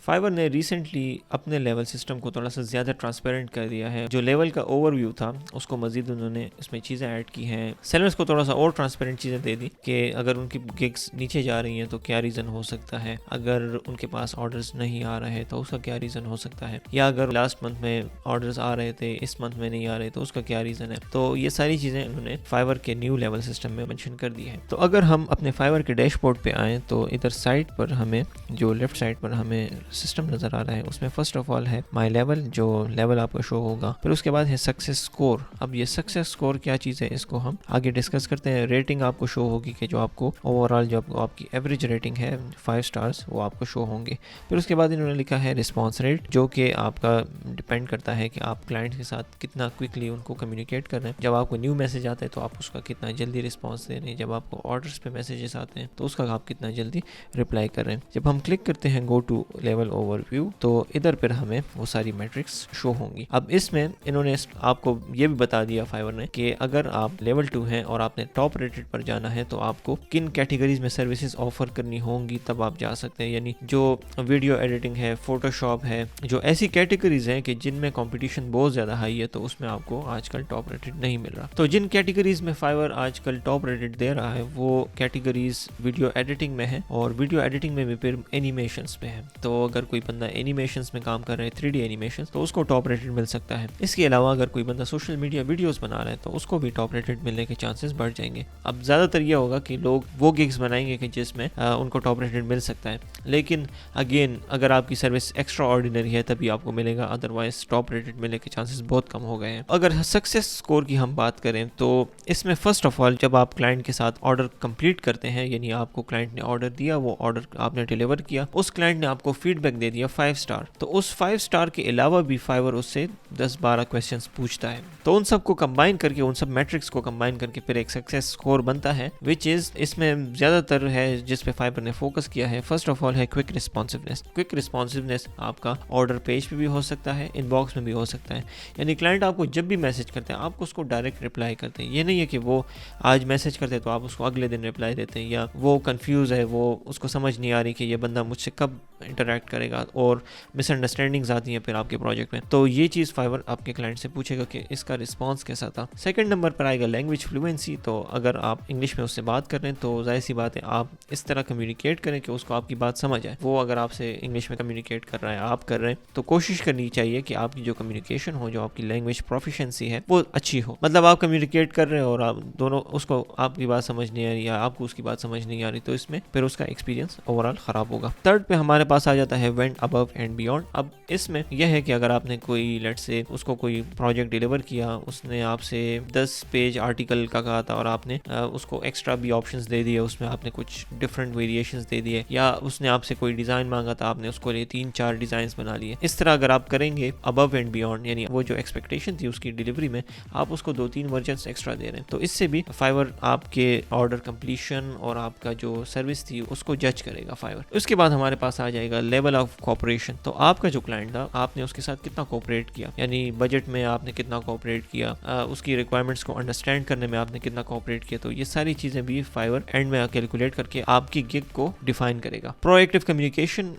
Fibre ने recently अपने level system को थोड़ा सा ज़्यादा ट्रांसपेरेंट कर दिया है। जो लेवल का ओवरव्यू था उसको मजीद उन्होंने इसमें चीज़ें ऐड की हैं। सेलर्स को थोड़ा सा और ट्रांसपेरेंट चीज़ें दे दी कि अगर उनकी गिग्स नीचे जा रही हैं तो क्या रीज़न हो सकता है, अगर उनके पास ऑर्डर्स नहीं आ रहे तो उसका क्या रीज़न हो सकता है, या अगर लास्ट मंथ में ऑर्डर्स आ रहे थे इस मंथ में नहीं आ रहे तो उसका क्या रीज़न है। तो ये सारी चीज़ें उन्होंने फाइवर के न्यू लेवल सिस्टम में मेंशन कर दी है। तो अगर हम अपने फाइवर के डैशबोर्ड पे आएँ तो इधर साइड पर हमें जो लेफ्ट साइड पर हमें सिस्टम नज़र आ रहा है उसमें फर्स्ट ऑफ ऑल है माई लेवल, जो लेवल आपको शो होगा। फिर उसके बाद है सक्सेस स्कोर। अब ये सक्सेस स्कोर क्या चीज़ है इसको हम आगे डिस्कस करते हैं। रेटिंग आपको शो होगी कि जो आपको ओवरऑल जो आपकी एवरेज रेटिंग है 5 स्टार्स वो आपको शो होंगे। फिर उसके बाद इन्होंने लिखा है रिस्पॉन्स रेट, जो कि आपका डिपेंड करता है कि आप क्लाइंट के साथ कितना क्विकली उनको कम्युनिकेट कर रहे हैं। जब आपको न्यू मैसेज आता है तो आप उसका कितना जल्दी रिस्पॉन्स दे रहे हैं, जब आपको ऑर्डर्स पे मैसेजेस आते हैं तो उसका आप कितना जल्दी रिप्लाई कर रहे हैं। जब हम क्लिक करते हैं गो टू लेवल ओवरव्यू तो इधर पर हमें वो सारी मैट्रिक्स शो होंगी। अब इसमें इन्होंने आपको ये भी बता दिया फाइवर ने कि अगर आप लेवल 2 हैं और आपने टॉप रेटेड पर जाना है तो आपको किन कैटेगरीज में सर्विसेज ऑफर करनी होंगी तब आप जा सकते हैं। यानी जो वीडियो एडिटिंग है, फोटोशॉप है, जो ऐसी कैटेगरीज हैं कि जिनमें कंपटीशन बहुत ज़्यादा हाई है तो उसमें आपको आजकल टॉप रेटेड नहीं मिल रहा। तो जिन कैटेगरीज में फाइवर आजकल टॉप रेटेड दे रहा है वो कैटेगरीज वीडियो एडिटिंग में है, और वीडियो एडिटिंग में भी फिर एनिमेशंस में है। तो अगर कोई बंदा एनिमेशंस में काम कर रहा है 3D एनिमेशंस तो उसको टॉप रेटेड मिल सकता है। इसके अलावा अगर कोई बंदा सोशल मीडिया वीडियोस बना रहा है तो उसको भी टॉप रेटेड मिलने के चांसेस बढ़ जाएंगे। अब ज़्यादातर ये होगा कि लोग वो गिग्स बनाएंगे कि जिसमें उनको टॉप रेटेड मिल सकता है, लेकिन अगेन अगर आपकी सर्विस एक्स्ट्रा ऑर्डिनरी है तभी आपको मिलेगा, अदरवाइज टॉप रेटेड मिलने के चांसेस बहुत कम हो गए हैं। अगर सक्सेस स्कोर की हम बात करें तो इसमें फर्स्ट ऑफ ऑल जब आप क्लाइंट के साथ ऑर्डर कंप्लीट करते हैं, यानी आपको क्लाइंट ने ऑर्डर दिया, वो ऑर्डर आपने डिलीवर किया, उस क्लाइंट ने आपको फीडबैक दे दिया 5 स्टार, तो उस 5 स्टार के अलावा भी फाइवर उससे 10-12 क्वेश्चंस पूछता है। तो उन सब को कंबाइन करके, उन सब मैट्रिक्स को कंबाइन करके फिर एक सक्सेस स्कोर बनता है, विच इज इसमें ज्यादातर है जिस पे फाइवर ने फोकस किया है। फर्स्ट ऑफ ऑल है क्विक रिस्पॉन्सिवनेस। क्विक रिस्पॉन्सिवनेस आपका ऑर्डर पेज पे भी हो सकता है, इनबॉक्स में भी हो सकता है। यानी क्लाइंट आपको जब भी मैसेज करते हैं आपको उसको डायरेक्ट रिप्लाई करते हैं। ये नहीं है कि वो आज मैसेज करते हैं तो आप उसको अगले दिन रिप्लाई देते हैं, या वो कंफ्यूज है, वो उसको समझ नहीं आ रही कि ये बंदा मुझसे कब इंटरेक्ट करेगा, और मिसअंडरस्टैंडिंग्स आती हैं फिर आपके प्रोजेक्ट में। तो ये चीज़ फाइवर आपके क्लाइंट से पूछेगा कि इसका रिस्पांस कैसा था। सेकंड नंबर पर आएगा लैंग्वेज फ्लुएंसी। तो अगर आप इंग्लिश में उससे बात कर रहे हैं तो जाहिर सी बात है आप इस तरह कम्युनिकेट करें कि उसको आपकी बात समझ आए। वो अगर आपसे इंग्लिश में कम्युनिकेट कर रहा है, आप कर रहे हैं, तो कोशिश करनी चाहिए कि आपकी जो कम्युनिकेशन हो, जो आपकी लैंग्वेज प्रोफिशिएंसी है वो अच्छी हो। मतलब आप कम्युनिकेट कर रहे हैं और आप दोनों, उसको आपकी बात समझ नहीं आ रही या आपको उसकी बात समझ नहीं आ रही, तो इसमें फिर उसका एक्सपीरियंस ओवरऑल खराब होगा। थर्ड पे हमारे पास आ जाता है वेंट अबव एंड बियॉन्ड। अब इसमें यह है कि अगर आपने कोई लेट से उसको कोई प्रोजेक्ट डिलीवर किया, उसने आपसे 10 पेज आर्टिकल का कहा था और आपने उसको एक्स्ट्रा भी ऑप्शंस दे दिए, उसमें आपने कुछ डिफरेंट वेरिएशंस दे दिए, या उसने आपसे कोई डिज़ाइन मांगा था, आपने उसको लिए 3-4 डिज़ाइन बना लिए। इस तरह अगर आप करेंगे अबव एंड बियॉन्ड, यानी वो जो एक्सपेक्टेशन थी उसकी डिलीवरी में आप उसको 2-3 वर्जन एक्स्ट्रा दे रहे हैं, तो इससे भी फाइवर आपके ऑर्डर कंप्लीशन और आपका जो सर्विस थी उसको जज करेगा फाइवर। उसके बाद हमारे पास आ जाएगा लेवल ऑफ कोऑपरेशन। तो आपका जो क्लाइंट था, आपने उसके साथ कितना कोऑपरेट किया, यानी बजट में आपने कितना कोऑपरेट किया, उसकी रिक्वायरमेंट्स को अंडरस्टैंड करने में आपने कितना कोऑपरेट किया। तो ये सारी चीजें भी फाइवर एंड में कैलकुलेट करके आपकी गिग को डिफाइन करेगा। प्रोएक्टिव कम्युनिकेशन,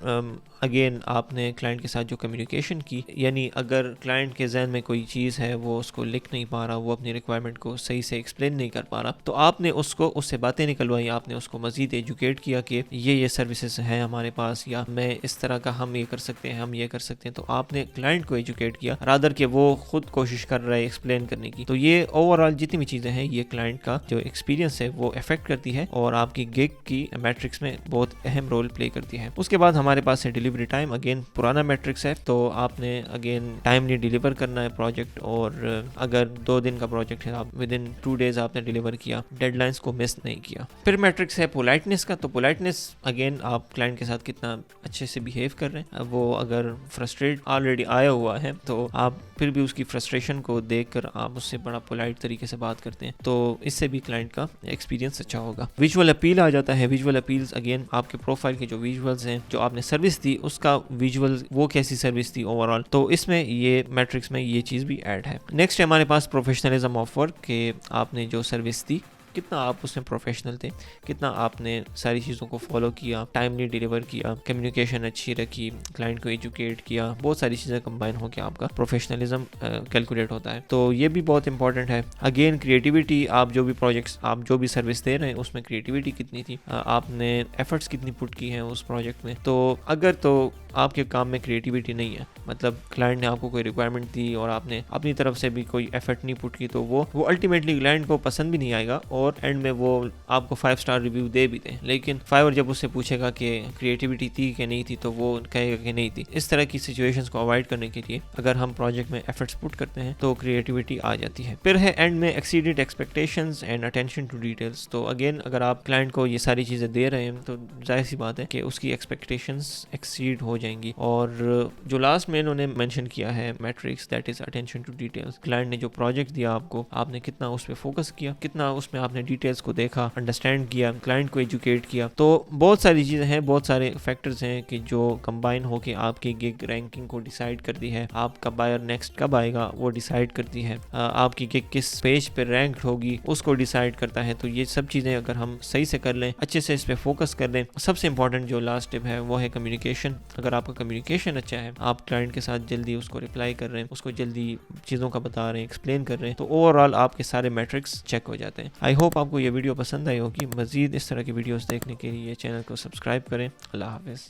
अगेन आपने क्लाइंट के साथ जो कम्युनिकेशन की, यानी अगर क्लाइंट के जहन में कोई चीज़ है वो उसको लिख नहीं पा रहा, वो अपनी रिक्वायरमेंट को सही से एक्सप्लेन नहीं कर पा रहा, तो आपने उसको उससे बातें निकलवाई, आपने उसको मजीद एजुकेट किया कि ये सर्विसेज हैं हमारे पास, या मैं इस तरह का हम ये कर सकते हैं, हम ये कर सकते हैं। तो आपने क्लाइंट को एजुकेट किया रादर कि वो खुद कोशिश कर रहा है एक्सप्लेन करने की। तो ये ओवरऑल जितनी भी चीज़ें हैं ये क्लाइंट का जो एक्सपीरियंस है वो अफेक्ट करती है और आपकी गिग की मैट्रिक्स में बहुत अहम रोल प्ले करती है। उसके बाद हमारे पास है डिलीवरी टाइम। अगेन पुराना मैट्रिक्स है, तो आपने अगेन टाइमली डिलीवर करना है प्रोजेक्ट, और अगर 2 दिन का प्रोजेक्ट है आप विद इन 2 डेज आपने डिलीवर किया, डेडलाइंस को मिस नहीं किया। फिर मैट्रिक्स है पोलाइटनेस का। तो पोलाइटनेस अगेन आप क्लाइंट के साथ कितना अच्छे से बिहेव कर रहे हैं। वो अगर फ्रस्ट्रेट ऑलरेडी आया हुआ है तो आप फिर भी उसकी फ्रस्ट्रेशन को देखकर आप उससे बड़ा पोलाइट तरीके से बात करते हैं, तो इससे भी क्लाइंट का एक्सपीरियंस अच्छा होगा। विजुअल अपील आ जाता है। विजुअल अपील्स अगेन आपके प्रोफाइल के जो विजुअल्स हैं, जो आपने सर्विस दी उसका विजुअल, वो कैसी सर्विस थी ओवरऑल, तो इसमें ये मैट्रिक्स में ये चीज़ भी ऐड है। नेक्स्ट है हमारे पास प्रोफेशनलिज्म ऑफ वर्क, के आपने जो सर्विस दी कितना आप उसमें प्रोफेशनल थे, कितना आपने सारी चीज़ों को फॉलो किया, टाइमली डिलीवर किया, कम्युनिकेशन अच्छी रखी, क्लाइंट को एजुकेट किया, बहुत सारी चीज़ें कंबाइन होकर आपका प्रोफेशनलिज्म कैलकुलेट होता है। तो ये भी बहुत इंपॉर्टेंट है। अगेन क्रिएटिविटी, आप जो भी प्रोजेक्ट्स, आप जो भी सर्विस दे रहे हैं उसमें क्रिएटिविटी कितनी थी, आपने एफर्ट्स कितनी पुट की हैं उस प्रोजेक्ट में। तो अगर तो आपके काम में क्रिएटिविटी नहीं है, मतलब क्लाइंट ने आपको कोई रिक्वायरमेंट दी और आपने अपनी तरफ से भी कोई एफर्ट नहीं पुट की, तो वो अल्टीमेटली क्लाइंट को पसंद भी नहीं आएगा और एंड में वो आपको 5 स्टार रिव्यू दे भी दें, लेकिन फाइवर जब उससे पूछेगा कि क्रिएटिविटी थी कि नहीं थी तो वो कहेगा कि नहीं थी। इस तरह की सिचुएशंस को अवॉइड करने के लिए अगर हम प्रोजेक्ट में एफर्ट्स पुट करते हैं तो क्रिएटिविटी आ जाती है। फिर है एंड में exceeded expectations and attention to details. तो अगेन अगर आप क्लाइंट को ये सारी चीज़ें दे रहे हैं तो जाहिर सी बात है कि उसकी एक्सपेक्टेशंस एक्सीड हो जाएंगी। और जो लास्ट में इन्होंने मेंशन किया है metrics, that is attention to details. Client ने जो प्रोजेक्ट दिया आपको, आपने कितना उस पर फोकस किया, कितना उसमें आपने डिटेल्स को देखा, अंडरस्टैंड किया, क्लाइंट को एजुकेट किया। तो बहुत सारी चीज़ें हैं, बहुत सारे फैक्टर्स हैं कि जो कंबाइन होके आपकी गिग रैंकिंग को डिसाइड करती है। आपका बायर नेक्स्ट कब आएगा वो डिसाइड करती है, आपकी गिग किस पेज पे रैंक होगी उसको डिसाइड करता है। तो ये सब चीज़ें अगर हम सही से कर लें, अच्छे से इस पे फोकस कर लें। सबसे इंपॉर्टेंट जो लास्ट टिप है वो है कम्युनिकेशन। अगर आपका कम्युनिकेशन अच्छा है, आप क्लाइंट के साथ जल्दी उसको रिप्लाई कर रहे हैं, उसको जल्दी चीज़ों का बता रहे हैं, एक्सप्लेन कर रहे हैं, तो ओवरऑल आपके सारे मैट्रिक्स चेक हो जाते हैं। आई होप आपको ये वीडियो पसंद आई होगी। मजीद इस तरह की वीडियोस देखने के लिए चैनल को सब्सक्राइब करें। अल्लाह हाफिज़।